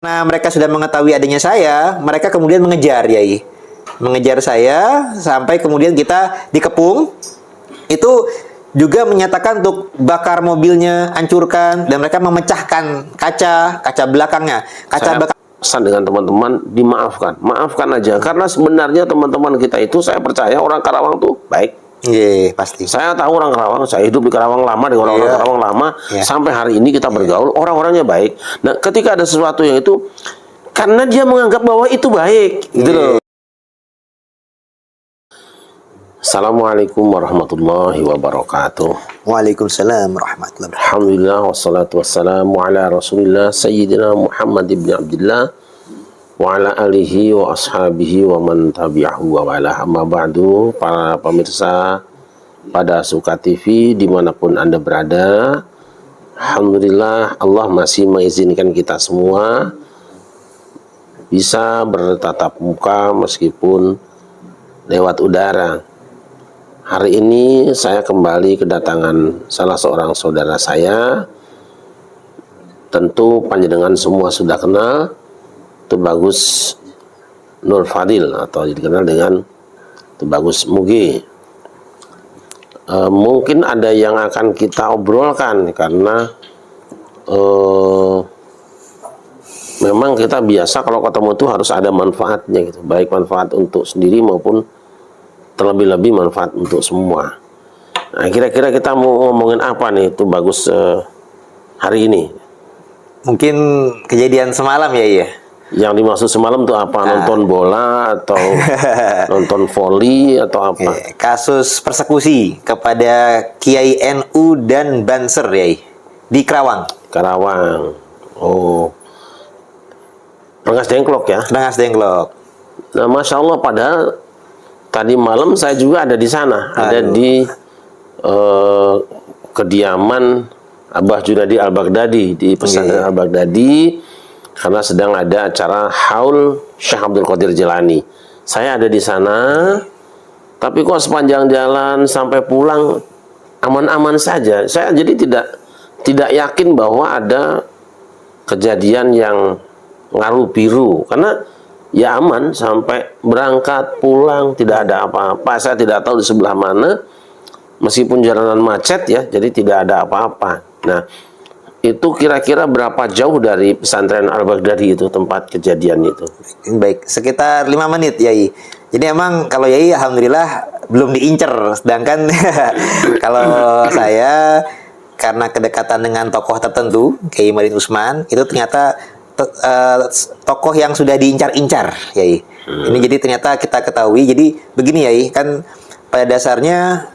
Nah, mereka sudah mengetahui adanya saya, mereka kemudian mengejar, Yai. Mengejar saya sampai kemudian kita dikepung. Itu juga menyatakan untuk bakar mobilnya, hancurkan, dan mereka memecahkan kaca belakangnya. Pesan dengan teman-teman, dimaafkan, maafkan aja, karena sebenarnya teman-teman kita itu, saya percaya orang Karawang tuh baik. Iya, pasti. Saya tahu orang Karawang, saya hidup di Karawang lama, dengan orang-orang Karawang lama, sampai hari ini kita bergaul, orang-orangnya baik. Nah, ketika ada sesuatu yang itu, karena dia menganggap bahwa itu baik, gitu loh. Assalamualaikum warahmatullahi wabarakatuh. Waalaikumsalam warahmatullahi wabarakatuh. Alhamdulillah, wassalatu wassalamu ala rasulillah Sayyidina Muhammad ibn Abdullah wa ala alihi wa ashabihi wa man tabi'ahu wa wala. Amma ba'du, para pemirsa pada Suka TV dimanapun Anda berada, alhamdulillah Allah masih mengizinkan kita semua bisa bertatap muka meskipun lewat udara. Hari ini saya kembali kedatangan salah seorang saudara saya. Tentu panjenengan semua sudah kenal, Tubagus Nur Fadil atau dikenal dengan Tubagus Mugi. Mungkin ada yang akan kita obrolkan karena memang kita biasa kalau ketemu itu harus ada manfaatnya gitu, baik manfaat untuk sendiri maupun terlebih-lebih manfaat untuk semua. Nah, kira-kira kita mau ngomongin apa nih Tubagus hari ini? Mungkin kejadian semalam ya, iya. Yang dimaksud semalam tuh apa? Nonton bola atau nonton voli atau apa? Kasus persekusi kepada Kiai NU dan Banser ya, di Karawang. Karawang. Oh. Rengas Dengklok ya? Rengas Dengklok. Nah, Masya Allah, padahal tadi malam saya juga ada di sana. Ada di kediaman Abah Junadi Al-Baghdadi di pesantren Al-Baghdadi, karena sedang ada acara haul Syekh Abdul Qadir Jilani. Saya ada di sana, tapi kok sepanjang jalan sampai pulang aman-aman saja. Saya jadi tidak yakin bahwa ada kejadian yang ngaruh biru, karena ya aman sampai berangkat pulang tidak ada apa-apa. Saya tidak tahu di sebelah mana, meskipun jalanan macet ya, jadi tidak ada apa-apa. Nah, itu kira-kira berapa jauh dari pesantren Al-Baghdadi itu tempat kejadian itu? Baik, sekitar 5 menit Yai. Jadi emang kalau Yai alhamdulillah belum diincer, sedangkan kalau saya karena kedekatan dengan tokoh tertentu, Kiai Madin Usman, itu ternyata tokoh yang sudah diincar-incar, Yai. Ini jadi ternyata kita ketahui. Jadi begini, Yai, kan pada dasarnya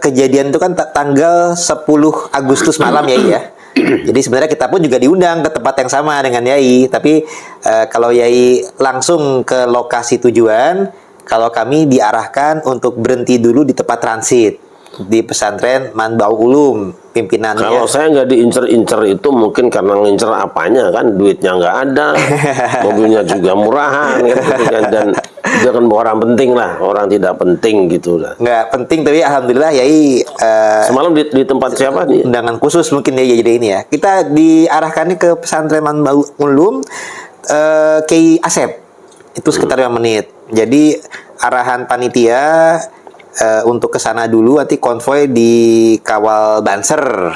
kejadian itu kan tanggal 10 Agustus malam, Yai ya. Jadi sebenarnya kita pun juga diundang ke tempat yang sama dengan Yai. Tapi kalau Yai langsung ke lokasi tujuan, kalau kami diarahkan untuk berhenti dulu di tempat transit di pesantren Manbaul Ulum, pimpinannya. Kalau saya nggak diincer-incer itu mungkin karena ngincer apanya, kan duitnya nggak ada, mobilnya juga murahan gitu kan, dan dia kan orang penting lah, orang tidak penting gitu lah. Nggak penting, tapi alhamdulillah Yai semalam di tempat siapa nih? Undangan khusus mungkin ya, jadi ini ya. Kita diarahkannya ke pesantren Manbaul Ulum, Kiai Asep. Itu sekitar 5 menit. Jadi arahan panitia untuk ke sana dulu, nanti konvoy di kawal Banser.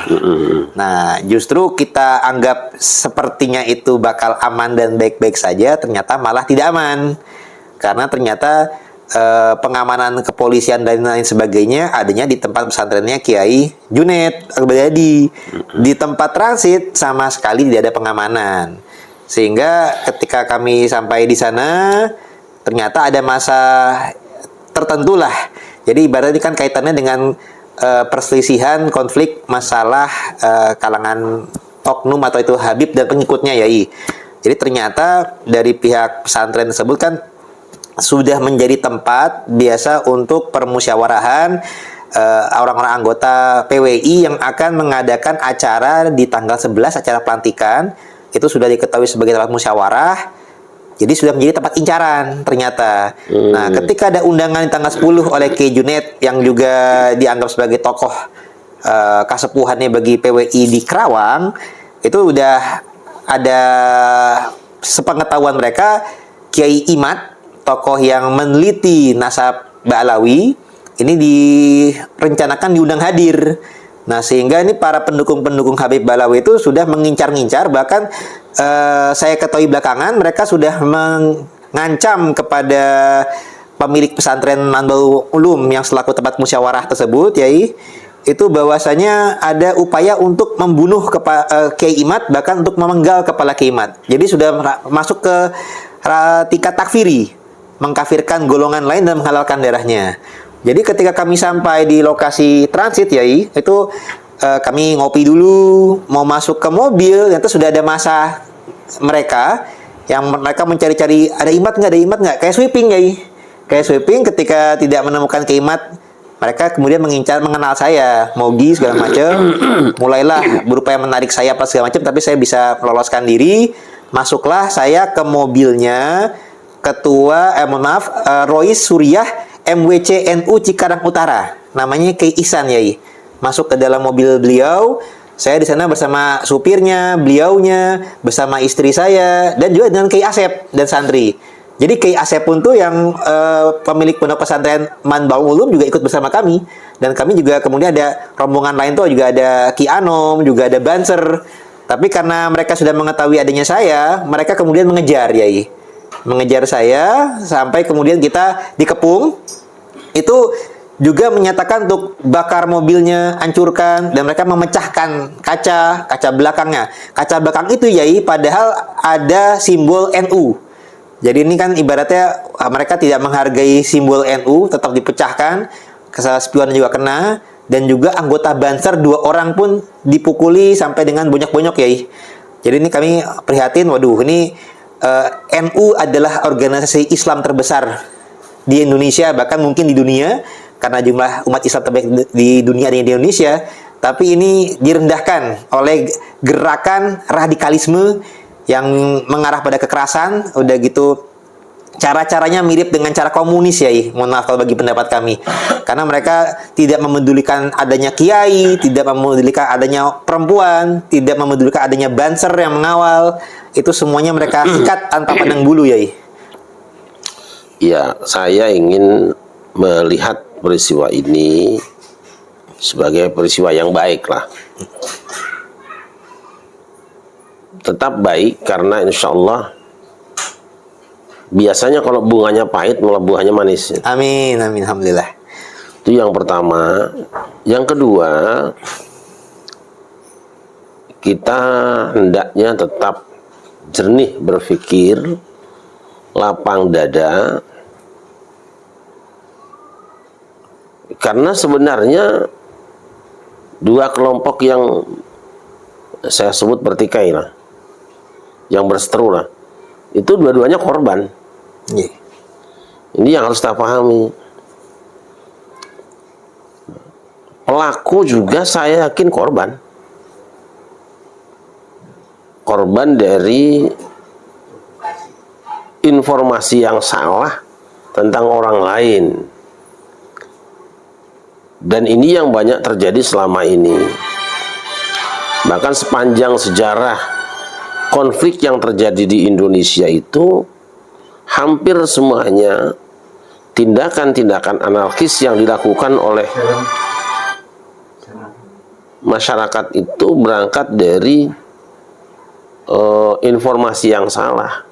Nah, justru kita anggap sepertinya itu bakal aman dan baik-baik saja, ternyata malah tidak aman. Karena ternyata pengamanan kepolisian dan lain sebagainya adanya di tempat pesantrennya Kiai Junaid Al-Baghdadi. Di tempat transit sama sekali tidak ada pengamanan. Sehingga ketika kami sampai di sana, ternyata ada masa tertentu lah. Jadi ibaratnya ini kan kaitannya dengan perselisihan, konflik, masalah kalangan oknum atau itu Habib dan pengikutnya, Yai. Jadi ternyata dari pihak pesantren tersebut kan sudah menjadi tempat biasa untuk permusyawarahan orang-orang anggota PWI yang akan mengadakan acara di tanggal 11, acara pelantikan. Itu sudah diketahui sebagai tempat musyawarah. Jadi sudah menjadi tempat incaran ternyata. Nah, ketika ada undangan di tanggal 10 oleh Kiai Junaid yang juga dianggap sebagai tokoh kasepuhannya bagi PWI di Karawang, itu udah ada sepengetahuan mereka, Kiai Imad, tokoh yang meneliti nasab Ba'alawi, ini direncanakan diundang hadir. Nah, sehingga ini para pendukung-pendukung Habib Ba'alawi itu sudah mengincar-ngincar, bahkan saya ketahui belakangan mereka sudah mengancam kepada pemilik pesantren Manbaul Ulum yang selaku tempat musyawarah tersebut, Yai, itu bahwasanya ada upaya untuk membunuh Kiai Imad, bahkan untuk memenggal kepala Kiai Imad. Jadi sudah masuk ke tingkat takfiri, mengkafirkan golongan lain dan menghalalkan darahnya. Jadi ketika kami sampai di lokasi transit, Yai, itu kami ngopi dulu, mau masuk ke mobil, ternyata sudah ada masa mereka yang mereka mencari-cari ada Imad nggak, kayak sweeping, Yai. Kayak sweeping, ketika tidak menemukan Kiai Imad, mereka kemudian mengenal saya, Mogi segala macam. Mulailah berupaya menarik saya apa segala macam, tapi saya bisa meloloskan diri. Masuklah saya ke mobilnya ketua, Rois Suriah MWC NU Cikarang Utara, namanya Kiai Ihsan, Yai. Masuk ke dalam mobil beliau, saya di sana bersama supirnya, beliaunya, bersama istri saya, dan juga dengan Kiai Asep dan santri. Jadi Kiai Asep pun tuh yang pemilik pondok pesantren Manbaul Ulum juga ikut bersama kami, dan kami juga kemudian ada rombongan lain tuh, juga ada Ki Anom, juga ada Banser. Tapi karena mereka sudah mengetahui adanya saya, mereka kemudian mengejar, Yai. Mengejar saya sampai kemudian kita dikepung. Itu juga menyatakan untuk bakar mobilnya, hancurkan, dan mereka memecahkan kaca belakangnya. Kaca belakang itu, Yai, padahal ada simbol NU. Jadi ini kan ibaratnya mereka tidak menghargai simbol NU, tetap dipecahkan. Spion juga kena, dan juga anggota Banser 2 orang pun dipukuli sampai dengan bonyok-bonyok, Yai. Jadi ini kami prihatin, waduh, ini NU adalah organisasi Islam terbesar di Indonesia, bahkan mungkin di dunia, karena jumlah umat Islam terbaik di dunia di Indonesia. Tapi ini direndahkan oleh gerakan radikalisme yang mengarah pada kekerasan. Udah gitu cara-caranya mirip dengan cara komunis, ya. Mohon maaf kalau bagi pendapat kami, karena mereka tidak memedulikan adanya kiai, tidak memedulikan adanya perempuan, tidak memedulikan adanya banser yang mengawal. Itu semuanya mereka sikat tanpa pandang bulu, ya. Ya, saya ingin melihat peristiwa ini sebagai peristiwa yang baik lah. Tetap baik karena insya Allah biasanya kalau bunganya pahit malah buahnya manis. Amin, amin, alhamdulillah. Itu yang pertama. Yang kedua, kita hendaknya tetap jernih berpikir, lapang dada, karena sebenarnya dua kelompok yang saya sebut bertikai lah, yang berseteru lah, itu dua-duanya korban. Ini yang harus kita pahami. Pelaku juga saya yakin korban dari informasi yang salah tentang orang lain. Dan ini yang banyak terjadi selama ini. Bahkan sepanjang sejarah konflik yang terjadi di Indonesia itu, hampir semuanya tindakan-tindakan anarkis yang dilakukan oleh masyarakat itu berangkat dari informasi yang salah.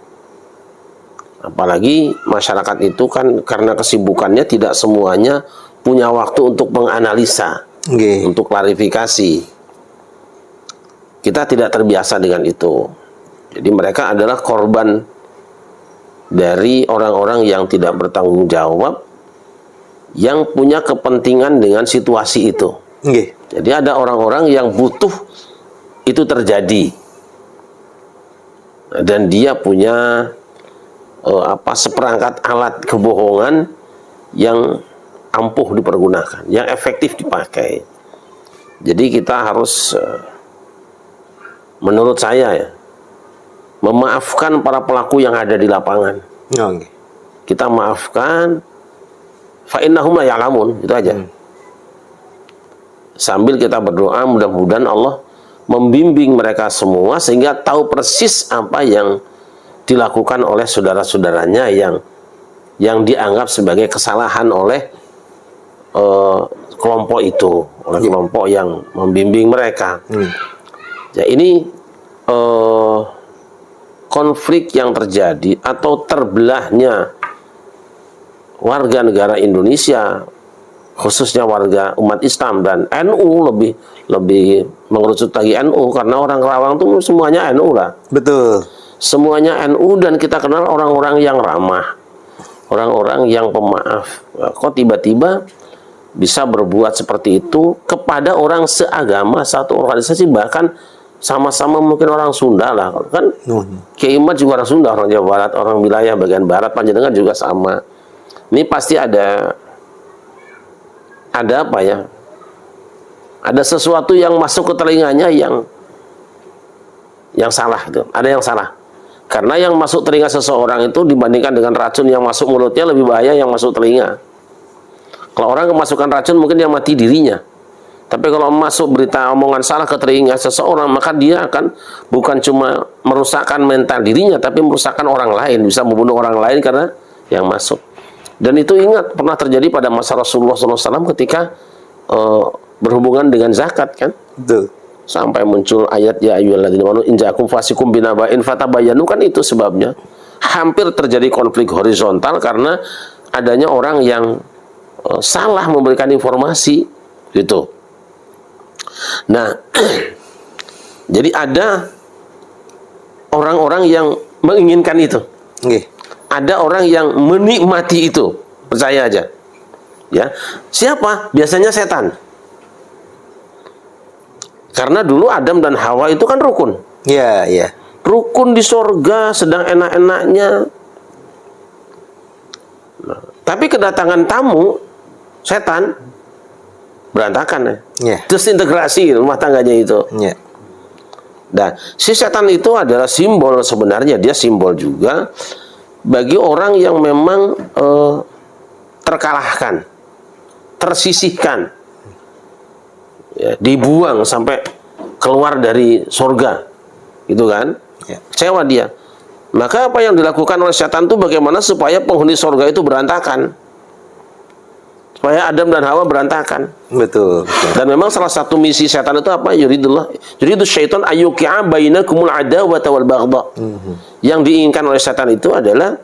Apalagi masyarakat itu kan karena kesibukannya tidak semuanya punya waktu untuk menganalisa, untuk klarifikasi. Kita tidak terbiasa dengan itu. Jadi mereka adalah korban dari orang-orang yang tidak bertanggung jawab, yang punya kepentingan dengan situasi itu. Jadi ada orang-orang yang butuh itu terjadi, dan dia punya seperangkat alat kebohongan yang ampuh dipergunakan, yang efektif dipakai. Jadi kita harus, menurut saya ya, memaafkan para pelaku yang ada di lapangan. Kita maafkan, fa innahum la ya'lamun, itu aja. Sambil kita berdoa mudah-mudahan Allah membimbing mereka semua sehingga tahu persis apa yang dilakukan oleh saudara-saudaranya yang dianggap sebagai kesalahan oleh kelompok itu, oleh kelompok yang membimbing mereka. Ya, ini konflik yang terjadi atau terbelahnya warga negara Indonesia, khususnya warga umat Islam dan NU, lebih mengerucut lagi NU, karena orang Kerawang itu semuanya NU lah. Betul. Semuanya NU, dan kita kenal orang-orang yang ramah, orang-orang yang pemaaf. Kok tiba-tiba bisa berbuat seperti itu kepada orang seagama, satu organisasi, bahkan sama-sama mungkin orang Sunda lah kan. Kiai Imad juga orang Sunda, orang Jawa Barat, orang wilayah bagian barat, Panjenengan juga sama. Ini pasti ada apa ya? Ada sesuatu yang masuk ke telinganya yang salah itu. Ada yang salah. Karena yang masuk telinga seseorang itu dibandingkan dengan racun yang masuk mulutnya, lebih bahaya yang masuk telinga. Kalau orang kemasukan racun mungkin dia mati dirinya. Tapi kalau masuk berita omongan salah ke telinga seseorang, maka dia akan bukan cuma merusakkan mental dirinya, tapi merusakkan orang lain, bisa membunuh orang lain karena yang masuk. Dan itu ingat pernah terjadi pada masa Rasulullah SAW ketika berhubungan dengan zakat kan. Betul. Sampai muncul ayat ya ayyuhalladzina amanu in ja'akum fasiqum binaba'in fatabayyanu, kan itu sebabnya. Hampir terjadi konflik horizontal karena adanya orang yang salah memberikan informasi gitu. Nah, jadi ada orang-orang yang menginginkan itu. Okay. Ada orang yang menikmati itu, percaya aja. Ya, siapa? Biasanya setan. Karena dulu Adam dan Hawa itu kan rukun. Iya, iya. Rukun di sorga, sedang enak-enaknya. Nah, tapi kedatangan tamu setan berantakan ya. Yeah. Terus integrasi rumah tangganya itu. Yeah. Nah, si setan itu adalah simbol sebenarnya, dia simbol juga bagi orang yang memang terkalahkan, tersisihkan, ya, dibuang sampai keluar dari surga, gitu kan? Yeah. Kecewa dia. Maka apa yang dilakukan oleh setan itu bagaimana supaya penghuni surga itu berantakan? Supaya Adam dan Hawa berantakan. Betul. Dan memang salah satu misi setan itu apa? Yuridu syaitan ayyuqi'a bainakumul adawata wal baghdha. Yang diinginkan oleh setan itu adalah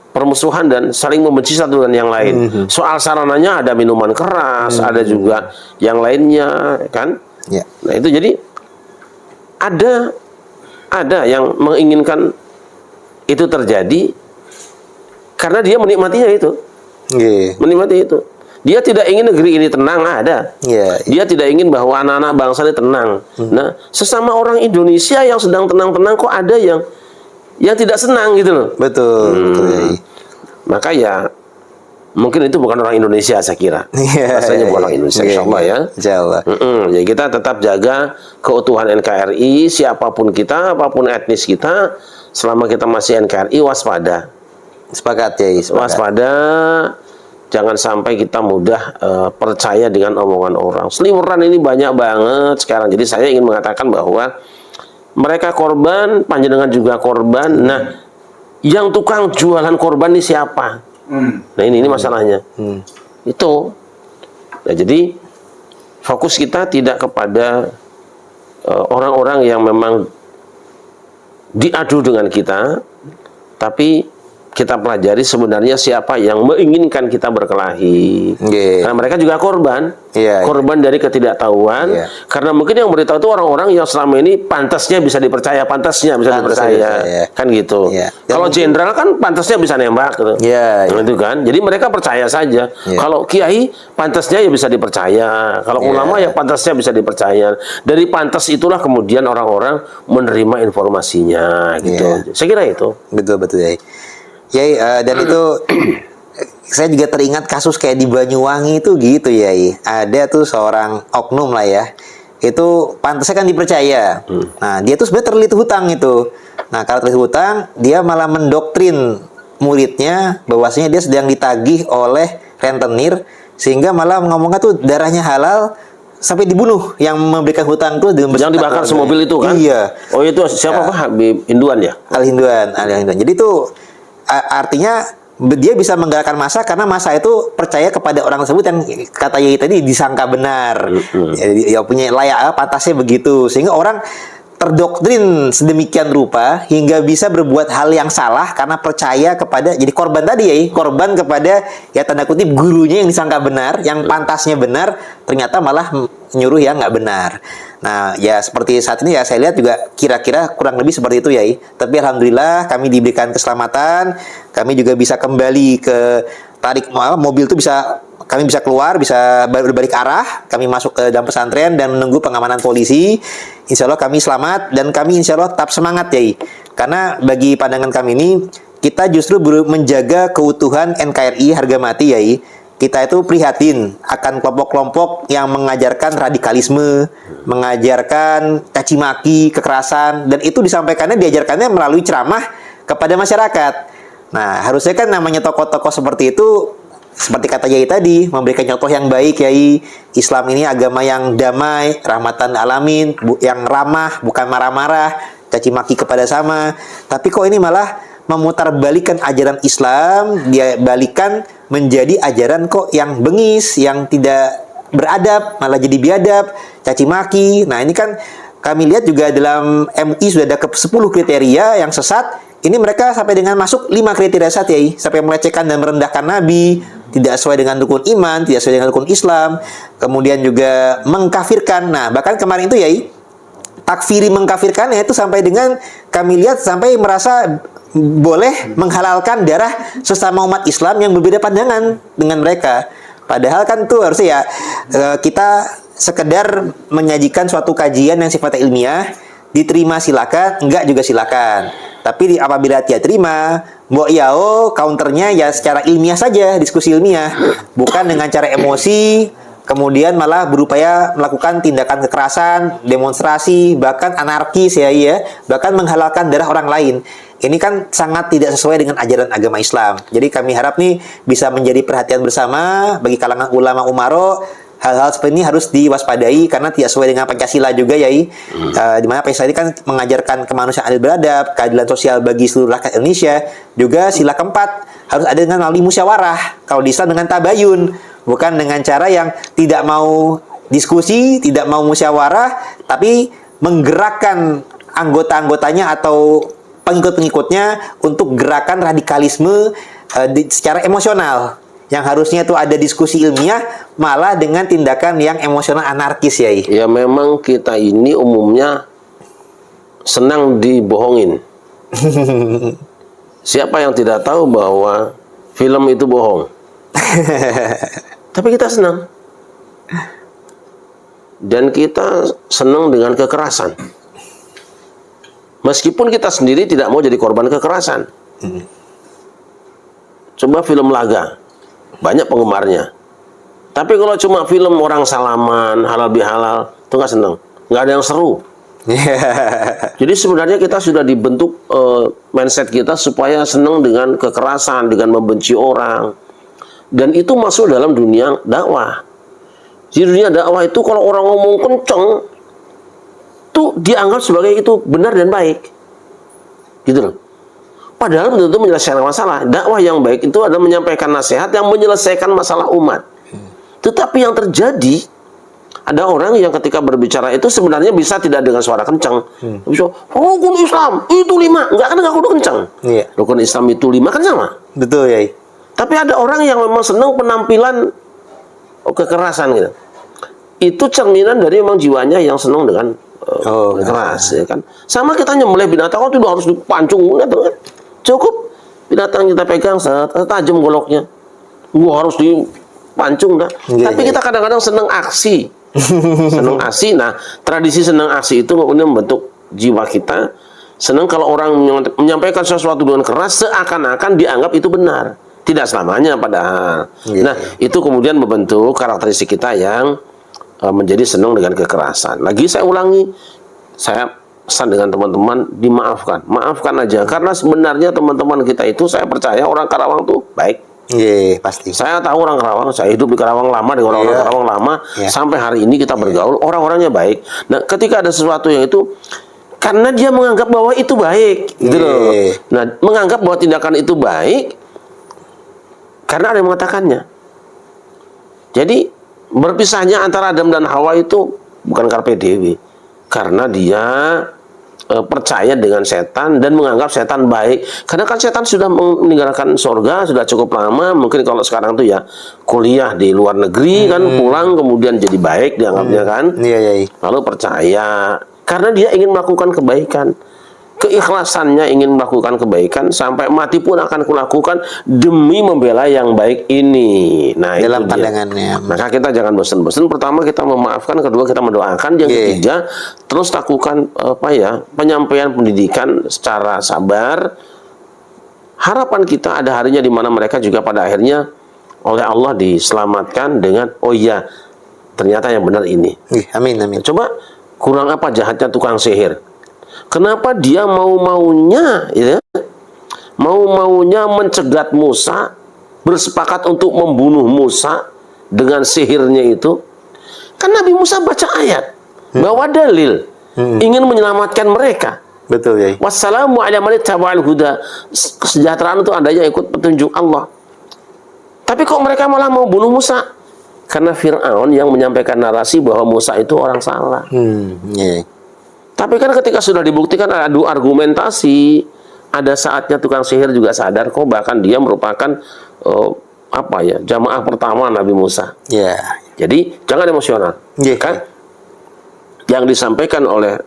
permusuhan dan saling membenci satu dengan yang lain. Soal sarananya ada minuman keras, ada juga yang lainnya, kan? Ya. Nah, itu jadi ada yang menginginkan itu terjadi karena dia menikmatinya itu. Yeah. Menikmati itu. Dia tidak ingin negeri ini tenang, ada. Yeah, yeah. Dia tidak ingin bahwa anak-anak bangsa ini tenang. Nah, sesama orang Indonesia yang sedang tenang-tenang kok ada yang tidak senang gitu loh. Betul, betul ya. Maka ya mungkin itu bukan orang Indonesia, saya kira. Rasanya bukan orang Indonesia, insyaallah ya. Insyaallah. Jadi kita tetap jaga keutuhan NKRI, siapapun kita, apapun etnis kita, selama kita masih NKRI, waspada. Sepakat ya, Waspada. Jangan sampai kita mudah percaya dengan omongan orang. Seliweran ini banyak banget sekarang. Jadi saya ingin mengatakan bahwa mereka korban, panjenengan juga korban. Nah, yang tukang jualan korban ini siapa? Nah, ini masalahnya. Itu. Nah, jadi fokus kita tidak kepada orang-orang yang memang diadu dengan kita, tapi kita pelajari sebenarnya siapa yang menginginkan kita berkelahi. Karena mereka juga korban. Korban dari ketidaktahuan. Karena mungkin yang beritahu itu orang-orang yang selama ini pantasnya bisa dipercaya. Kan gitu. Kalau jenderal kan pantasnya bisa nembak gitu. Itu kan. Jadi mereka percaya saja. Kalau kiai pantasnya ya bisa dipercaya. Kalau ulama ya pantasnya bisa dipercaya. Dari pantas itulah kemudian orang-orang menerima informasinya gitu. Saya kira itu. Betul-betul ya. Ya, dan itu saya juga teringat kasus kayak di Banyuwangi itu gitu ya. Ada tuh seorang oknum lah ya. Itu pantasnya kan dipercaya. Nah, dia tuh sebenarnya terlilit hutang itu. Nah, kalau terlilit hutang, dia malah mendoktrin muridnya bahwasanya dia sedang ditagih oleh rentenir, sehingga malah ngomongnya tuh darahnya halal, sampai dibunuh yang memberikan hutang itu dengan Yang dibakar semobil itu kan? Iya. Oh itu siapa Pak? Habib Hinduan ya? Al-Hinduan. Jadi itu artinya dia bisa menggerakkan massa karena massa itu percaya kepada orang tersebut yang kata Yai tadi disangka benar. Ya punya layak pantasnya begitu. Sehingga orang terdoktrin sedemikian rupa hingga bisa berbuat hal yang salah karena percaya kepada, jadi korban tadi ya, korban kepada ya tanda kutip gurunya yang disangka benar, yang pantasnya benar, ternyata malah nyuruh yang nggak benar. Nah ya seperti saat ini ya saya lihat juga kira-kira kurang lebih seperti itu ya. Tapi alhamdulillah kami diberikan keselamatan, kami juga bisa kembali ke tarik mobil itu bisa, kami bisa keluar, bisa berbalik arah, kami masuk ke dalam pesantren dan menunggu pengamanan polisi. Insya Allah kami selamat dan kami insya Allah tetap semangat ya. Karena bagi pandangan kami ini, kita justru menjaga keutuhan NKRI harga mati ya. Kita itu prihatin akan kelompok-kelompok yang mengajarkan radikalisme, mengajarkan caci maki, kekerasan, dan itu diajarkannya melalui ceramah kepada masyarakat. Nah, harusnya kan namanya tokoh-tokoh seperti itu, seperti kata Yai tadi, memberikan contoh yang baik, Yai. Islam ini agama yang damai, rahmatan alamin, yang ramah, bukan marah-marah, caci maki kepada sama. Tapi kok ini malah memutarbalikkan ajaran Islam, dia balikan menjadi ajaran kok yang bengis, yang tidak beradab, malah jadi biadab, caci maki. Nah, ini kan kami lihat juga dalam MUI sudah ada 10 kriteria yang sesat. Ini mereka sampai dengan masuk 5 kriteria sesat ya, sampai melecehkan dan merendahkan Nabi, tidak sesuai dengan rukun iman, tidak sesuai dengan rukun Islam, kemudian juga mengkafirkan. Nah, bahkan kemarin itu ya, takfiri mengkafirkannya itu sampai dengan kami lihat sampai merasa boleh menghalalkan darah sesama umat Islam yang berbeda pandangan dengan mereka. Padahal kan tuh harusnya ya kita sekedar menyajikan suatu kajian yang sifatnya ilmiah, diterima silakan, enggak juga silakan. Tapi apabila tidak terima, mbok yao counternya ya secara ilmiah saja, diskusi ilmiah, bukan dengan cara emosi, kemudian malah berupaya melakukan tindakan kekerasan, demonstrasi, bahkan anarkis ya, bahkan menghalalkan darah orang lain. Ini kan sangat tidak sesuai dengan ajaran agama Islam. Jadi kami harap nih bisa menjadi perhatian bersama bagi kalangan ulama umaro. Hal-hal seperti ini harus diwaspadai karena tidak sesuai dengan Pancasila juga ya. Di mana Pancasila ini kan mengajarkan kemanusiaan adil beradab, keadilan sosial bagi seluruh rakyat Indonesia. Juga sila keempat harus ada dengan melalui musyawarah. Kalau di Islam dengan tabayun, bukan dengan cara yang tidak mau diskusi, tidak mau musyawarah, tapi menggerakkan anggota-anggotanya atau pengikut-pengikutnya untuk gerakan radikalisme secara emosional. Yang harusnya itu ada diskusi ilmiah, malah dengan tindakan yang emosional anarkis ya. Ya memang kita ini umumnya senang dibohongin. Siapa yang tidak tahu bahwa film itu bohong? Tapi kita senang. Dan kita senang dengan kekerasan. Meskipun kita sendiri tidak mau jadi korban kekerasan. Coba film laga, banyak penggemarnya. Tapi kalau cuma film orang salaman, halal bihalal, itu nggak seneng, nggak ada yang seru. Jadi sebenarnya kita sudah dibentuk mindset kita supaya seneng dengan kekerasan, dengan membenci orang, dan itu masuk dalam dunia dakwah. Di dunia dakwah itu kalau orang ngomong kenceng, tuh dianggap sebagai itu benar dan baik, gitu loh. Padahal betul-betul menyelesaikan masalah. Dakwah yang baik itu adalah menyampaikan nasihat yang menyelesaikan masalah umat. Tetapi yang terjadi, ada orang yang ketika berbicara itu sebenarnya bisa tidak dengan suara kencang. Bisa, rukun Islam itu 5. Enggak kan kudu kencang. Rukun Islam itu 5 kan sama. Betul ya. Tapi ada orang yang memang senang penampilan kekerasan gitu. Itu cerminan dari memang jiwanya yang senang dengan keras ya kan. Sama kita nyembelih binatang itu harus dipancung gitu kan. Cukup binatang kita pegang tajam goloknya, harus dipancung dah. Tapi kita kadang-kadang senang aksi, senang aksi. Nah, tradisi senang aksi itu kemudian membentuk jiwa kita. Senang kalau orang menyampaikan sesuatu dengan keras, seakan-akan dianggap itu benar. Tidak selamanya padahal. Nah, itu kemudian membentuk karakteristik kita yang menjadi senang dengan kekerasan. Lagi saya ulangi, saya pesan dengan teman-teman, dimaafkan. Maafkan aja. Karena sebenarnya teman-teman kita itu, saya percaya orang Karawang tuh baik. Iya, pasti. Saya tahu orang Karawang, saya hidup di Karawang lama, di orang-orang Iya. Karawang lama, Iya. sampai hari ini kita bergaul, orang-orangnya baik. Nah, ketika ada sesuatu yang itu, karena dia menganggap bahwa itu baik, gitu loh. Iya. Nah, menganggap bahwa tindakan itu baik, karena ada yang mengatakannya. Jadi, berpisahnya antara Adam dan Hawa itu bukan karpe dewi, karena dia percaya dengan setan dan menganggap setan baik. Karena kan setan sudah meninggalkan surga sudah cukup lama. Mungkin kalau sekarang tuh ya kuliah di luar negeri kan, pulang kemudian jadi baik dianggapnya kan. Iya, iya. Lalu percaya karena dia ingin melakukan kebaikan. Keikhlasannya ingin melakukan kebaikan sampai mati pun akan kulakukan demi membela yang baik ini. Nah, Dalam itu dia. pandangannya. Maka kita jangan bosan-bosan. Pertama kita memaafkan, kedua kita mendoakan, yang ketiga terus lakukan penyampaian pendidikan secara sabar. Harapan kita ada harinya di mana mereka juga pada akhirnya oleh Allah diselamatkan dengan ternyata yang benar ini. Amin, amin. Coba kurang apa jahatnya tukang sihir? Kenapa dia mau-maunya mencegat Musa, bersepakat untuk membunuh Musa dengan sihirnya itu? Kan Nabi Musa baca ayat, bawa dalil, ingin menyelamatkan mereka. Betul, ya. Wassalamu ala man ittaba'al huda. Kesejahteraan itu adanya ikut petunjuk Allah. Tapi kok mereka malah mau bunuh Musa? Karena Fir'aun yang menyampaikan narasi bahwa Musa itu orang salah. Iya. Tapi kan ketika sudah dibuktikan adu argumentasi, ada saatnya tukang sihir juga sadar kok bahkan dia merupakan jamaah pertama Nabi Musa. Iya. Jadi jangan emosional. Iya. Kan yang disampaikan oleh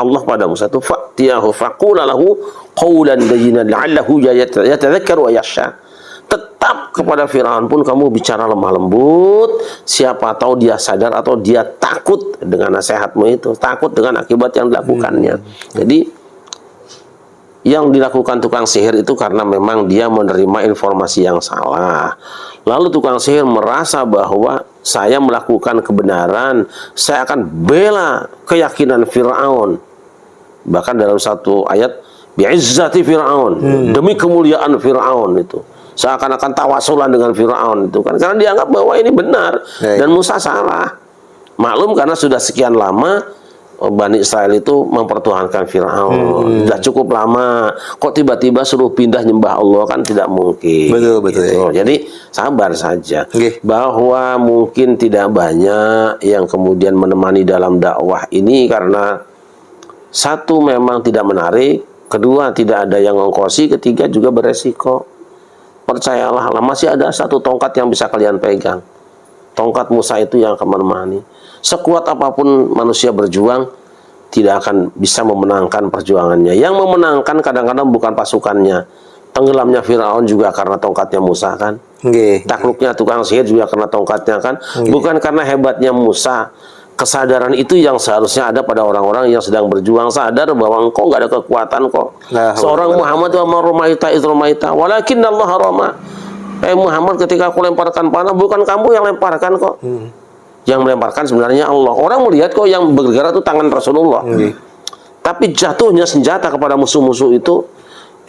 Allah pada Musa itu fa'tiyahu faqula lahu qawlan layyinan la'allahu yatadhakkaru wa yakhsha. Tetap kepada Firaun pun kamu bicara lemah lembut, siapa tahu dia sadar atau dia takut dengan nasihatmu itu, takut dengan akibat yang dilakukannya. Jadi yang dilakukan tukang sihir itu karena memang dia menerima informasi yang salah. Lalu tukang sihir merasa bahwa saya melakukan kebenaran, saya akan bela keyakinan Firaun. Bahkan dalam satu ayat, bi'izzati Firaun, demi kemuliaan Firaun itu. Seakan-akan tawasulan dengan Fir'aun itu kan, karena dianggap bahwa ini benar dan Musa salah. Maklum karena sudah sekian lama Bani Israel itu mempertuhankan Fir'aun. Sudah cukup lama, kok tiba-tiba suruh pindah nyembah Allah, kan tidak mungkin. Betul, betul. Gitu. Jadi sabar saja. Bahwa mungkin tidak banyak yang kemudian menemani dalam dakwah ini karena satu memang tidak menarik, kedua tidak ada yang ngongkosi, ketiga juga beresiko. Percayalah, masih ada satu tongkat yang bisa kalian pegang. Tongkat Musa itu yang akan menemani. Sekuat apapun manusia berjuang, tidak akan bisa memenangkan perjuangannya. Yang memenangkan kadang-kadang bukan pasukannya. Tenggelamnya Firaun juga karena tongkatnya Musa kan. Takluknya tukang sihir juga karena tongkatnya kan. Bukan karena hebatnya Musa. Kesadaran itu yang seharusnya ada pada orang-orang yang sedang berjuang, sadar bahwa engkau nggak ada kekuatan kok. Seorang Muhammad wa marumaita izrumaita walakin Allah rama. Muhammad, ketika aku lemparkan panah bukan kamu yang lemparkan kok. Yang melemparkan sebenarnya Allah. Orang melihat kok yang bergerak itu tangan Rasulullah. Tapi jatuhnya senjata kepada musuh-musuh itu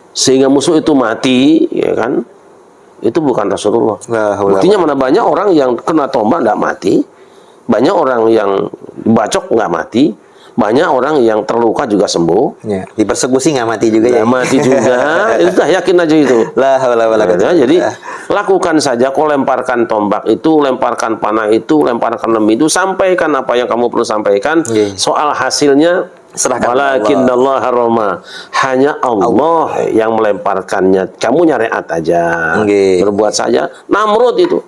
sehingga musuh itu mati, ya kan? Itu bukan Rasulullah. Buktinya mana banyak orang yang kena tombak tidak mati. Banyak orang yang bacok nggak mati, banyak orang yang terluka juga sembuh. Ya, dipersekusi nggak mati juga ya. Mati juga, itu dah yakin aja itu. Jadi lakukan saja, kau lemparkan tombak itu, lemparkan panah itu, lemparkan lem itu, sampaikan apa yang kamu perlu sampaikan. Soal hasilnya serahkan Allah roma. Hanya Allah yang melemparkannya. Kamu nyariat aja, berbuat saja. Namrud itu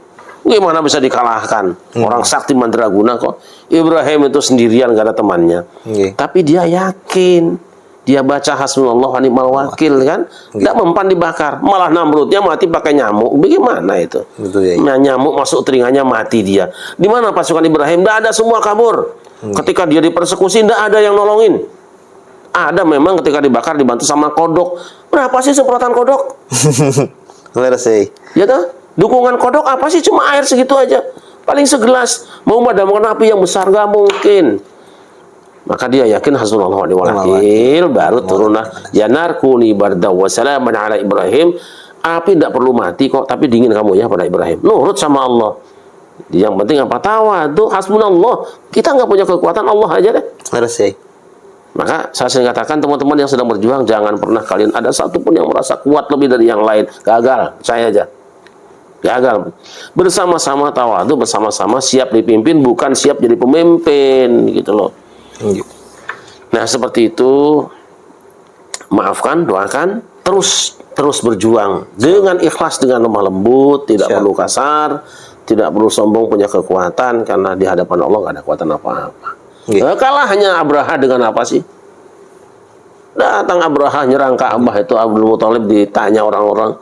gimana bisa dikalahkan? Orang sakti mandraguna kok. Ibrahim itu sendirian, gak ada temannya. Tapi dia yakin. Dia baca hasbunallah wa ni'mal wakil kan. Tidak mempan dibakar. Malah Namrudnya mati pakai nyamuk. Bagaimana itu? Nyamuk masuk telinganya, mati dia. Di mana pasukan Ibrahim? Tidak ada, semua kabur. Ketika dia dipersekusi, tidak ada yang nolongin. Ada memang ketika dibakar dibantu sama kodok. Berapa sih semprotan kodok? Ya toh? Dukungan kodok apa sih? Cuma air segitu aja. Paling segelas. Mau memadamkan api yang besar nggak mungkin. Maka dia yakin hasbunallahu wa ni'mal wakil. Baru turunlah ya narkuni barda wa salaman ala Ibrahim Api tidak perlu mati kok, tapi dingin kamu ya pada Ibrahim. Nurut sama Allah. Yang penting apa? Tawadu, hasbunallah. Kita nggak punya kekuatan, Allah aja deh. Harus ya. Maka saya sering katakan teman-teman yang sedang berjuang, jangan pernah kalian ada satupun yang merasa kuat lebih dari yang lain. Gagal, saya aja. Gagal. Bersama-sama tawadu, bersama-sama siap dipimpin, bukan siap jadi pemimpin, gitu loh. Nah seperti itu, maafkan, doakan, terus berjuang dengan ikhlas, dengan lemah lembut, tidak perlu kasar, tidak perlu sombong, punya kekuatan, karena di hadapan Allah nggak ada kekuatan apa-apa. Kalah hanya Abraha dengan apa sih? Datang Abraha nyerang Ka'bah, itu Abdul Muthalib ditanya orang-orang,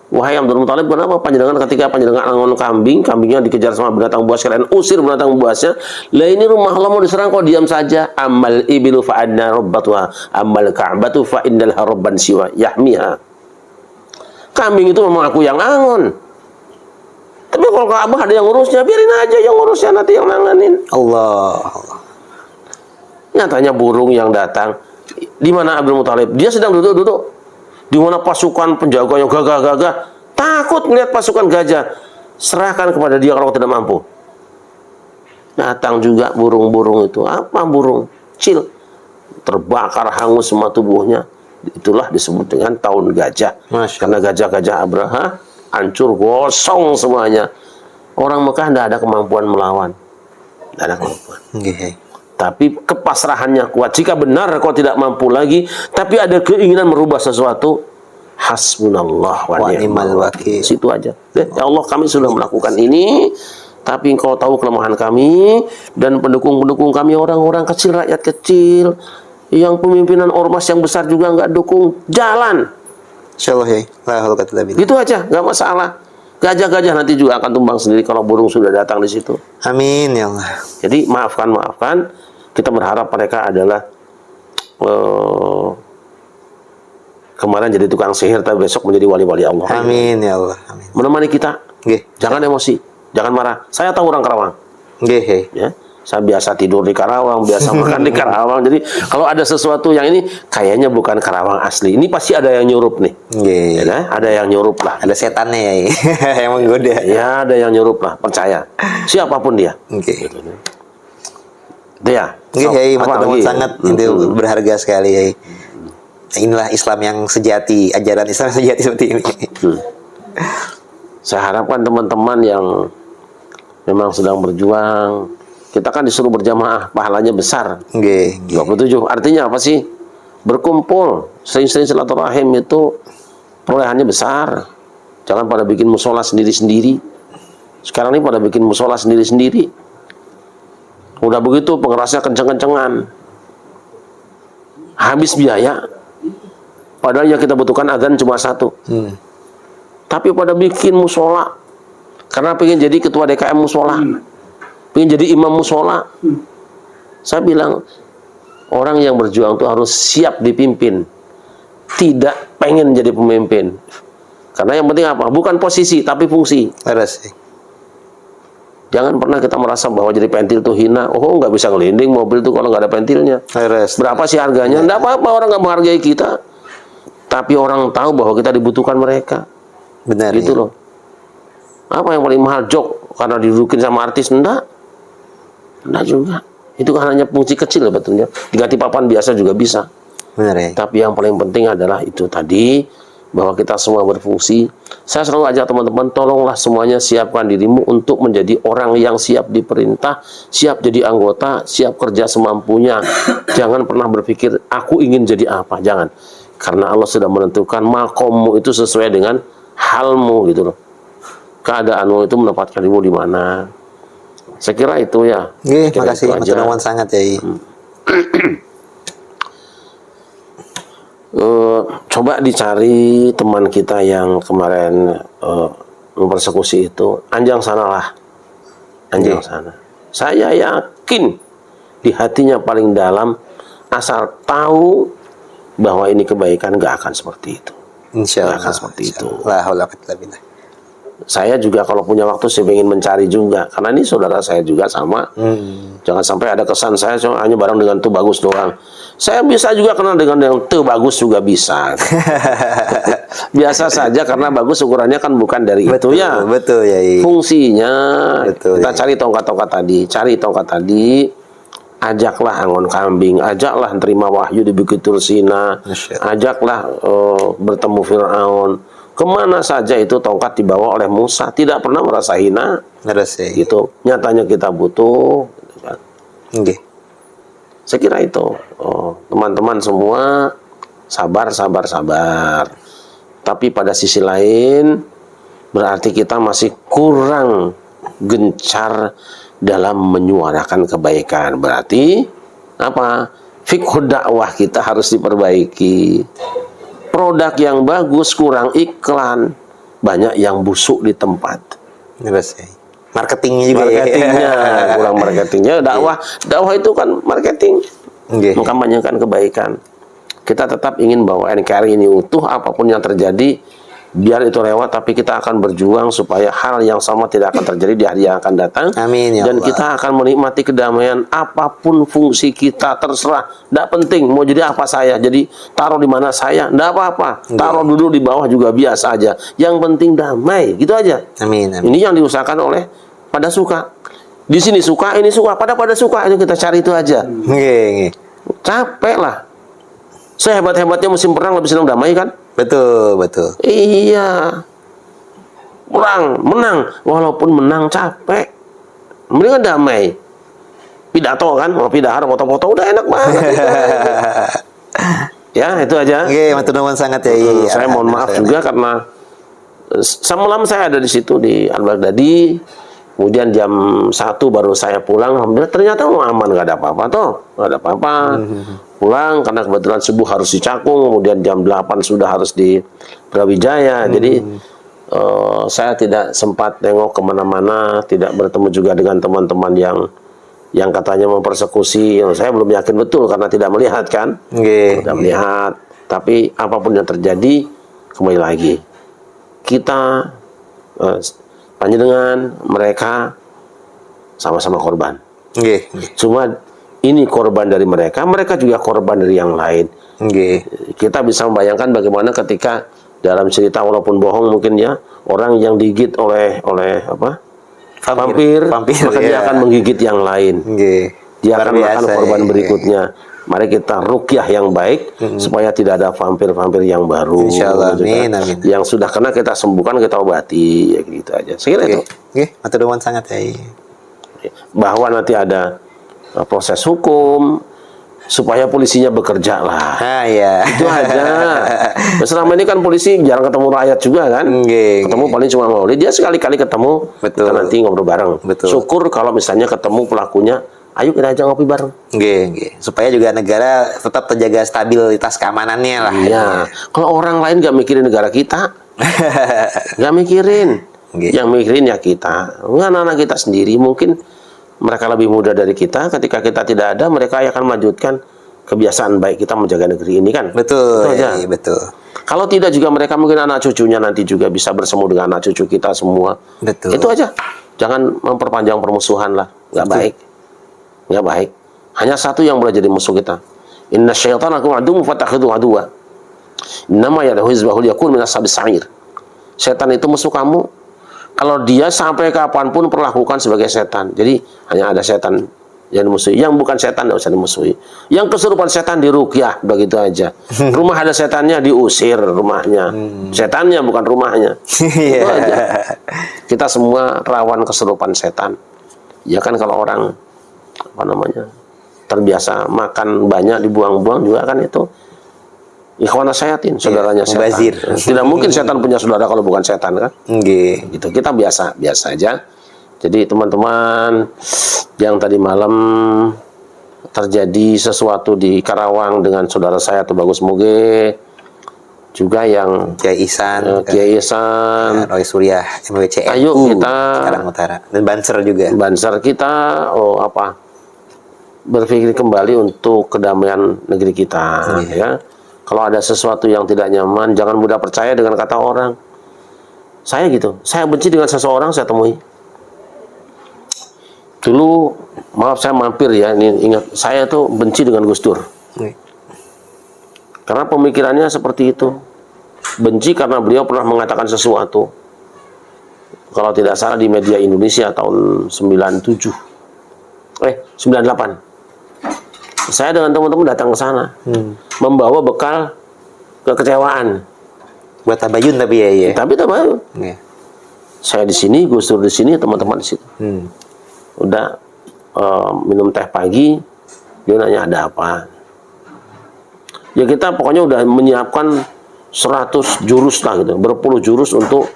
wahai Abdul Muthalib, kenapa panjenengan ketika panjenengan angon kambing, kambingnya dikejar sama binatang buas, kalian usir binatang buasnya? Lah ini rumah Allah mau diserang kok diam saja? Amal ibilu fa'adna rabbatuha, amal Ka'batu fa'indalha rabban siwa yahmiha. Kambing itu memang aku yang angon. Tapi kalau Ka'bah ada yang ngurusnya, biarin aja yang ngurusnya, nanti yang nanganin. Allah. Nyatanya burung yang datang, di mana Abdul Muthalib? Dia sedang duduk-duduk. Di mana pasukan penjaga yang gagah-gagah, takut melihat pasukan gajah. Serahkan kepada dia kalau tidak mampu. Datang juga burung-burung itu. Apa burung? Kecil. Terbakar hangus semua tubuhnya. Itulah disebut dengan tahun gajah. Karena gajah-gajah Abraha hancur, gosong semuanya. Orang Mekah tidak ada kemampuan melawan. Tidak ada kemampuan. Tapi kepasrahannya kuat. Jika benar kau tidak mampu lagi, tapi ada keinginan merubah sesuatu, hasbunallah wa ni'mal wakil. Situ aja. Ya Allah, kami sudah melakukan ini, tapi engkau tahu kelemahan kami, dan pendukung-pendukung kami orang-orang kecil, rakyat kecil, yang pemimpinan ormas yang besar juga nggak dukung. Jalan. Insyaallah ya. Gitu aja, nggak masalah. Gajah-gajah nanti juga akan tumbang sendiri kalau burung sudah datang di situ. Amin ya Allah. Jadi maafkan. Kita berharap mereka adalah kemarin jadi tukang sihir, tapi besok menjadi wali-wali Allah. Amin ya Allah. Amin. Menemani kita. Jangan emosi, jangan marah. Saya tahu orang Karawang. Ya. Saya biasa tidur di Karawang, biasa makan di Karawang. Jadi kalau ada sesuatu yang ini kayaknya bukan Karawang asli, ini pasti ada yang nyurup nih. Ya, ada yang nyurup lah. Ada setannya ya, yang menggoda. Ya, ada yang nyurup lah, percaya. Siapapun dia. Gitu. Itu ya. Sangat itu berharga sekali ya. Inilah Islam yang sejati, ajaran Islam yang sejati seperti ini. Saya harapkan teman-teman yang memang sedang berjuang, kita kan disuruh berjamaah, pahalanya besar. 27. Artinya apa sih? Berkumpul, sering-sering silaturahim itu perolehannya besar. Jangan pada bikin musola sendiri-sendiri. Sekarang ini pada bikin musola sendiri-sendiri. Udah begitu pengerasnya kenceng-kencengan. Habis biaya. Padahal yang kita butuhkan adzan cuma satu. Tapi pada bikin musola. Karena pengen jadi ketua DKM musola. Pengen jadi imam musola. Saya bilang, orang yang berjuang itu harus siap dipimpin. Tidak pengen jadi pemimpin. Karena yang penting apa? Bukan posisi, tapi fungsi. Jangan pernah kita merasa bahwa jadi pentil itu hina. Oh, nggak bisa ngelinding mobil itu kalau nggak ada pentilnya. Berapa sih harganya? Nggak apa-apa, orang nggak menghargai kita. Tapi orang tahu bahwa kita dibutuhkan mereka. Benar. Gitu loh. Apa yang paling mahal? Jok karena didudukin sama artis? Enggak juga. Itu kan hanya fungsi kecil sebetulnya. Diganti papan biasa juga bisa. Benar ya. Tapi yang paling penting adalah itu tadi, bahwa kita semua berfungsi. Saya selalu ajak teman-teman, tolonglah semuanya siapkan dirimu untuk menjadi orang yang siap diperintah, siap jadi anggota, siap kerja semampunya. Jangan pernah berpikir aku ingin jadi apa, jangan. Karena Allah sudah menentukan makommu itu sesuai dengan halmu gitu loh. Keadaanmu itu menempatkan dirimu di mana. Saya kira itu ya. Terima kasih, matur sangat ya. Coba dicari teman kita yang kemarin mempersekusi itu, anjang sanalah, anjang sana. Saya yakin di hatinya paling dalam, asal tahu bahwa ini kebaikan, gak akan seperti itu. Insya Allah. Gak akan seperti itu. Saya juga kalau punya waktu saya ingin mencari juga, karena ini saudara saya juga sama. Jangan sampai ada kesan saya hanya barang dengan itu bagus doang. Saya bisa juga kenal dengan yang bagus juga bisa. Biasa saja karena bagus ukurannya kan bukan dari Betul, itu ya. betul ya. Fungsinya Betul, kita ya. cari tongkat-tongkat tadi, ajaklah angon kambing, ajaklah terima wahyu di Bukit Tursina, Masya Allah. ajaklah bertemu Fir'aun. Kemana saja itu tongkat dibawa oleh Musa, tidak pernah merasa hina. Ngerasa ya. Gitu. Nyatanya kita butuh. Nggih. Saya kira itu. Teman-teman semua sabar. Tapi pada sisi lain berarti kita masih kurang gencar dalam menyuarakan kebaikan. Berarti apa? Fiqh dakwah kita harus diperbaiki. Produk yang bagus kurang iklan, banyak yang busuk di tempat. Ngerasa. Marketingnya juga Marketingnya kurang marketingnya. Dakwah itu kan marketing. Nggih. Mengkampanyekan kebaikan. Kita tetap ingin bahwa NKRI ini utuh, apapun yang terjadi biar itu lewat, tapi kita akan berjuang supaya hal yang sama tidak akan terjadi di hari yang akan datang. Amin ya Dan Allah. kita akan menikmati kedamaian apapun fungsi kita, terserah. Tidak penting mau jadi apa saya, jadi taruh di mana saya, tidak apa-apa. Taruh dulu di bawah juga biasa aja. Yang penting damai, gitu aja. Amin. Ini yang diusahakan oleh pada suka. Di sini suka, ini suka, pada suka, itu kita cari itu aja. Nggih. Capek lah. Sehebat-hebatnya musim perang lebih senang damai kan? Betul. Iya. Perang, menang. Walaupun menang capek. Mendingan damai. Pidato kan, mau pidato, foto-foto udah enak banget. Ya, itu aja. Nggih, matur nuwun sangat ya. Saya mohon maaf juga karena semalam saya ada di situ di Al-Baghdadi. Kemudian jam 1 baru saya pulang. Alhamdulillah ternyata aman, nggak ada apa-apa toh. Nggak ada apa-apa. Pulang karena kebetulan subuh harus di Cakung. Kemudian jam 8 sudah harus di Brawijaya. Jadi saya tidak sempat tengok kemana-mana. Tidak bertemu juga dengan teman-teman yang katanya mempersekusi. Saya belum yakin betul karena tidak melihat kan. Nggih. Tidak melihat. Tapi apapun yang terjadi, kembali lagi. Kita panjenengan mereka sama-sama korban. Nggih. Cuma ini korban dari mereka juga korban dari yang lain. Nggih. Kita bisa membayangkan bagaimana ketika dalam cerita walaupun bohong mungkin ya, orang yang digigit oleh apa? Vampir, maka dia akan menggigit yang lain. Nggih. Dia akan makan korban berikutnya. Mari kita ruqyah yang baik supaya tidak ada vampir-vampir yang baru. Insyaallah. Gitu kan. Amin. Yang sudah kena kita sembuhkan, kita obati, ya gitu aja. Saya kira itu. Nggih, matur nuwun sangat ya. Bahwa nanti ada proses hukum supaya polisinya bekerja lah. Iya. Itu aja. Nah, selama ini kan polisi jarang ketemu rakyat juga kan. Nggih. Ketemu paling cuma Maulid. Dia sekali-kali ketemu. Betul. Kita nanti ngobrol bareng. Betul. Syukur kalau misalnya ketemu pelakunya, ayo kita ajak ngopi bareng. Nggih. Supaya juga negara tetap terjaga stabilitas keamanannya lah. Iya. Kalau orang lain gak mikirin negara kita, gak mikirin. Nggih. Yang mikirin ya kita. Anak-anak kita sendiri mungkin mereka lebih muda dari kita. Ketika kita tidak ada, mereka akan melanjutkan kebiasaan baik kita menjaga negeri ini kan. Betul. Itu aja. Betul. Kalau tidak juga mereka mungkin anak cucunya nanti juga bisa bersemu dengan anak cucu kita semua. Betul. Itu aja. Jangan memperpanjang permusuhan lah. Nggak baik. Nggak baik. Hanya satu yang boleh jadi musuh kita. Inna syaitana lakum aduwwun fattakhidhuhu aduwwa. Innama yad'u hizbahu liyakunu min ashabis sa'ir. Setan itu musuh kamu. Kalau dia sampai kapanpun perlakukan sebagai setan. Jadi hanya ada setan yang dimusuhi. Yang bukan setan tidak usah dimusuhi. Yang kesurupan setan diruqyah, begitu aja. Rumah ada setannya diusir rumahnya. Setannya bukan rumahnya. Itu aja. Kita semua rawan kesurupan setan. Ya kan kalau orang apa namanya terbiasa makan banyak dibuang-buang juga kan itu ikhwana syayatin, saudaranya setan. mubazir. Tidak mungkin setan punya saudara kalau bukan setan kan? Nggih. Gitu. Kita biasa aja. Jadi teman-teman yang tadi malam terjadi sesuatu di Karawang dengan saudara saya atau Bagus Muge, juga yang Kiai Ihsan, Kiai Ihsan, Roy Surya, MWCNU, ayo kita Cikarang Utara, dan Banser juga. Banser kita berpikir kembali untuk kedamaian negeri kita, ya. Kalau ada sesuatu yang tidak nyaman, jangan mudah percaya dengan kata orang. Saya gitu, saya benci dengan seseorang saya temui. Dulu, maaf saya mampir ya, ini ingat, saya tuh benci dengan Gus Dur. Karena pemikirannya seperti itu. Benci karena beliau pernah mengatakan sesuatu. Kalau tidak salah di media Indonesia tahun 98. Saya dengan teman-teman datang ke sana. Membawa bekal kekecewaan. Buat tabayun tapi ya. Tapi tabayun. Iya. Saya di sini, Gus Dur di sini, teman-teman di situ. Udah minum teh pagi, dia nanya ada apa. Ya kita pokoknya udah menyiapkan 100 jurus lah gitu, berpuluh jurus untuk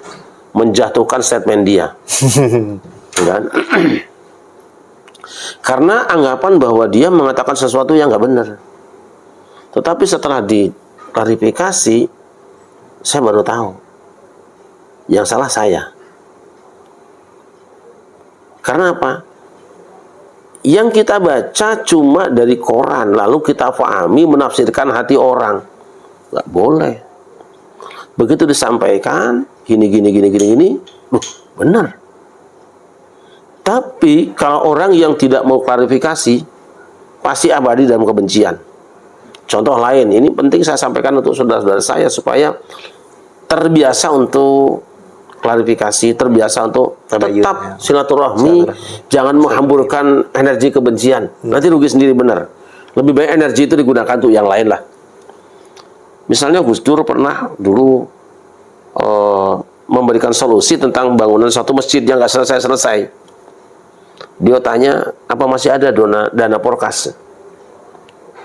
menjatuhkan statement dia. Kan? Karena anggapan bahwa dia mengatakan sesuatu yang nggak benar. Tetapi setelah diklarifikasi, saya baru tahu yang salah saya. Karena apa? Yang kita baca cuma dari koran, lalu kita pahami, menafsirkan hati orang. Nggak boleh. Begitu disampaikan, gini, benar. Tapi kalau orang yang tidak mau klarifikasi, pasti abadi dalam kebencian. Contoh lain, ini penting saya sampaikan untuk saudara-saudara saya supaya terbiasa untuk klarifikasi, terbiasa untuk tetap silaturahmi, jangan menghamburkan energi kebencian. Nanti rugi sendiri benar. Lebih baik energi itu digunakan untuk yang lain lah. Misalnya Gus Dur pernah dulu memberikan solusi tentang bangunan suatu masjid yang nggak selesai-selesai. Dia tanya, apa masih ada dana porkas?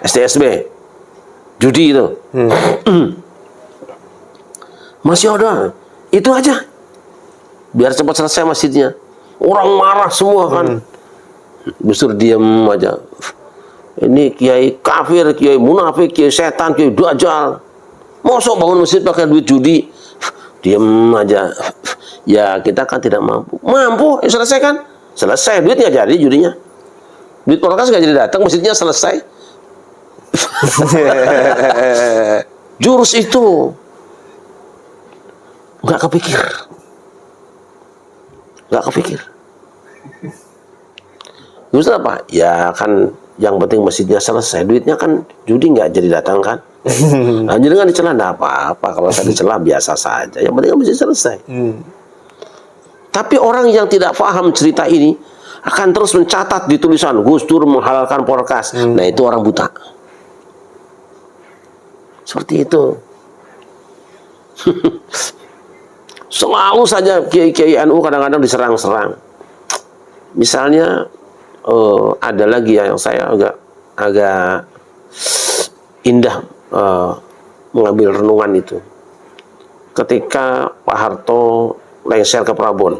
STSB, judi itu. Masih ada. Itu aja. Biar cepat selesai masjidnya. Orang marah semua kan. Gus Dur diam aja. Ini kiai kafir, kiai munafik, kiai setan, kiai dajjal. Mosok bangun masjid pakai duit judi. Diam aja. Ya kita kan tidak mampu. Mampu, ya selesai kan? Selesai, duitnya jadi judinya. Duit porkas nggak jadi datang, masjidnya selesai. Jurus itu nggak kepikir. Justru apa? Ya kan yang penting masjidnya selesai, duitnya kan judi nggak jadi datang kan. Nah, jadi kan dicela nggak apa-apa, kalau saya dicela biasa saja. Yang penting kan masjid selesai. Tapi orang yang tidak paham cerita ini akan terus mencatat di tulisan Gus Dur menghalalkan porkas. Nah itu orang buta. Seperti itu. Selalu saja kiai NU kadang-kadang diserang-serang. Misalnya ada lagi yang saya agak indah mengambil renungan itu. Ketika Pak Harto lengser ke Prabon,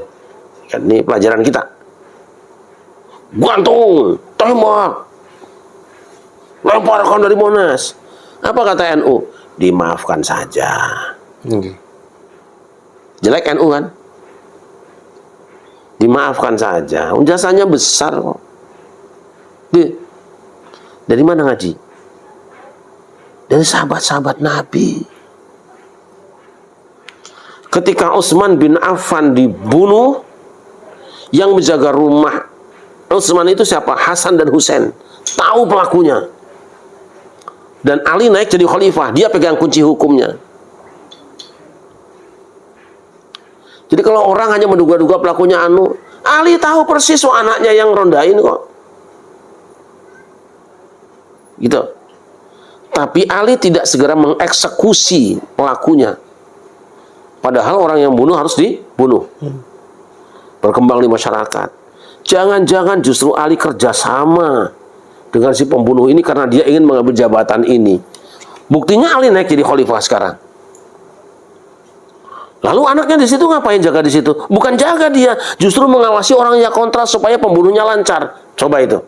ini pelajaran kita. Gantung, tembak, lemparkan dari Monas. Apa kata NU? Dimaafkan saja. Jelek NU kan? Dimaafkan saja. Jasanya besar kok. Dari mana ngaji? Dari sahabat-sahabat Nabi. Ketika Utsman bin Affan dibunuh, yang menjaga rumah Utsman itu siapa? Hasan dan Husain. Tahu pelakunya. Dan Ali naik jadi khalifah, dia pegang kunci hukumnya. Jadi kalau orang hanya menduga-duga pelakunya Ali tahu persis anaknya yang rondain kok. Gitu. Tapi Ali tidak segera mengeksekusi pelakunya. Padahal orang yang bunuh harus dibunuh. Berkembang di masyarakat. Jangan-jangan justru Ali kerjasama dengan si pembunuh ini karena dia ingin mengambil jabatan ini. Buktinya Ali naik jadi khalifah sekarang. Lalu anaknya di situ ngapain jaga di situ? Bukan jaga dia, justru mengawasi orang yang kontra supaya pembunuhnya lancar. Coba itu.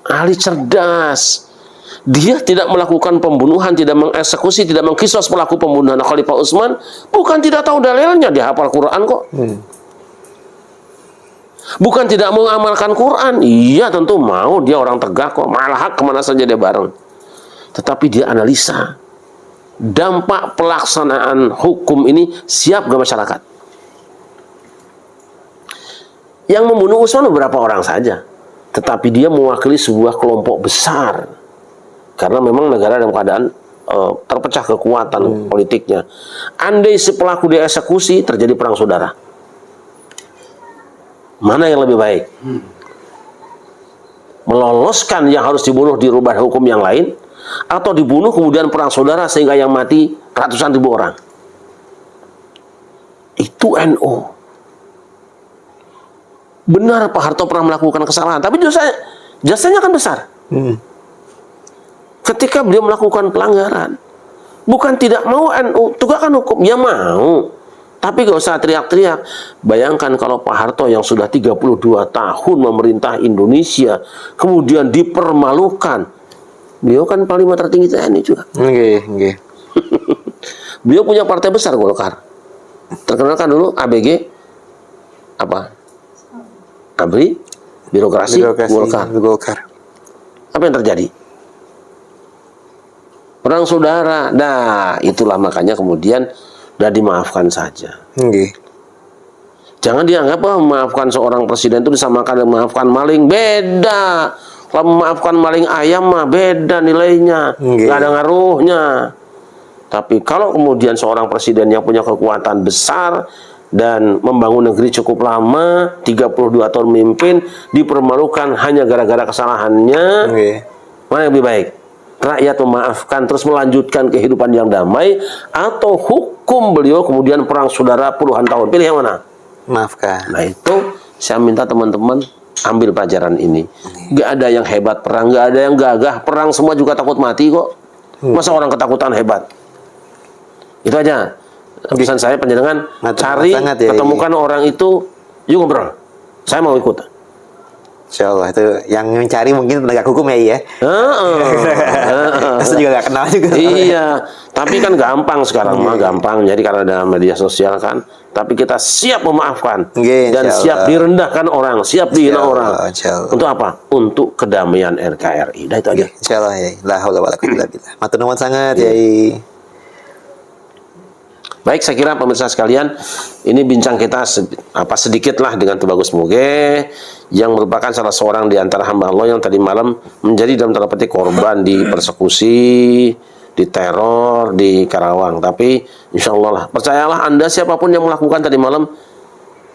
Ali cerdas. Dia tidak melakukan pembunuhan, tidak mengeksekusi, tidak mengkisos pelaku pembunuhan Khalifah Utsman. Bukan tidak tahu dalilnya, dia hafal Quran kok. Bukan tidak mengamalkan Quran. Iya tentu mau, dia orang tegak kok. Malah kemana saja dia bareng. Tetapi dia analisa. Dampak pelaksanaan hukum ini siap ke masyarakat. Yang membunuh Utsman beberapa orang saja. Tetapi dia mewakili sebuah kelompok besar. Karena memang negara dalam keadaan terpecah kekuatan politiknya. Andai si pelaku dieksekusi, terjadi perang saudara. Mana yang lebih baik? Meloloskan yang harus dibunuh dirubah hukum yang lain, atau dibunuh kemudian perang saudara sehingga yang mati ratusan ribu orang? Itu NU. Benar Pak Harto pernah melakukan kesalahan, tapi jasanya kan besar. Ketika beliau melakukan pelanggaran, bukan tidak mau NU tegakkan hukum, ya mau. Tapi gak usah teriak-teriak. Bayangkan kalau Pak Harto yang sudah 32 tahun memerintah Indonesia, kemudian dipermalukan. Beliau kan panglima tertinggi TNI juga. Beliau punya partai besar, Golkar. Terkenal kan dulu ABG, apa? ABRI, birokrasi Golkar. Apa yang terjadi? Perang saudara. Nah, itulah makanya kemudian udah dimaafkan saja. Jangan dianggap memaafkan seorang presiden itu disamakan dengan memaafkan maling. Beda. Kalau memaafkan maling ayam mah beda nilainya. Gak ada ngaruhnya. Tapi kalau kemudian seorang presiden yang punya kekuatan besar dan membangun negeri cukup lama, 32 tahun memimpin, dipermalukan hanya gara-gara kesalahannya, mana yang lebih baik? Rakyat memaafkan terus melanjutkan kehidupan yang damai, atau hukum beliau kemudian perang saudara puluhan tahun? Pilih yang mana? Maafkan. Nah itu saya minta teman-teman ambil pelajaran ini. Gak ada yang hebat perang, gak ada yang gagah perang, semua juga takut mati kok. Masa orang ketakutan hebat? Itu aja pesan saya, panjenengan cari, ketemukan orang itu, yuk ngobrol. Saya mau ikut. Insya Allah itu yang mencari mungkin penegak hukum ya. Saya juga gak kenal juga. Iya, tapi kan gampang sekarang mah, gampang. Jadi karena ada media sosial kan. Tapi kita siap memaafkan dan siap direndahkan orang, siap dihina orang. Untuk apa? Untuk kedamaian NKRI. Dah itu aja. Insya Allah ya. La haula wala quwwata illa billah. Matur nuwun sangat ya. Baik, saya kira pemirsa sekalian, ini bincang kita sedikitlah dengan Tubagus Muge, yang merupakan salah seorang di antara hamba Allah yang tadi malam menjadi dalam tanda petik korban di persekusi, di teror di Karawang. Tapi insya Allah lah, percayalah Anda siapapun yang melakukan tadi malam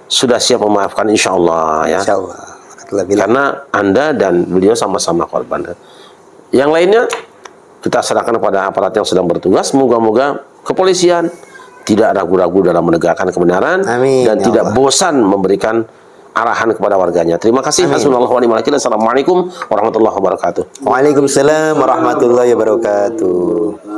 sudah siap memaafkan, insya Allah ya. Insya Allah. Karena Anda dan beliau sama-sama korban. Yang lainnya kita serahkan kepada aparat yang sedang bertugas. Moga-moga kepolisian tidak ragu-ragu dalam menegakkan kebenaran. Amin, dan ya tidak Allah. bosan memberikan arahan kepada warganya. Terima kasih. Assalamualaikum warahmatullahi wabarakatuh. Waalaikumsalam warahmatullahi wabarakatuh.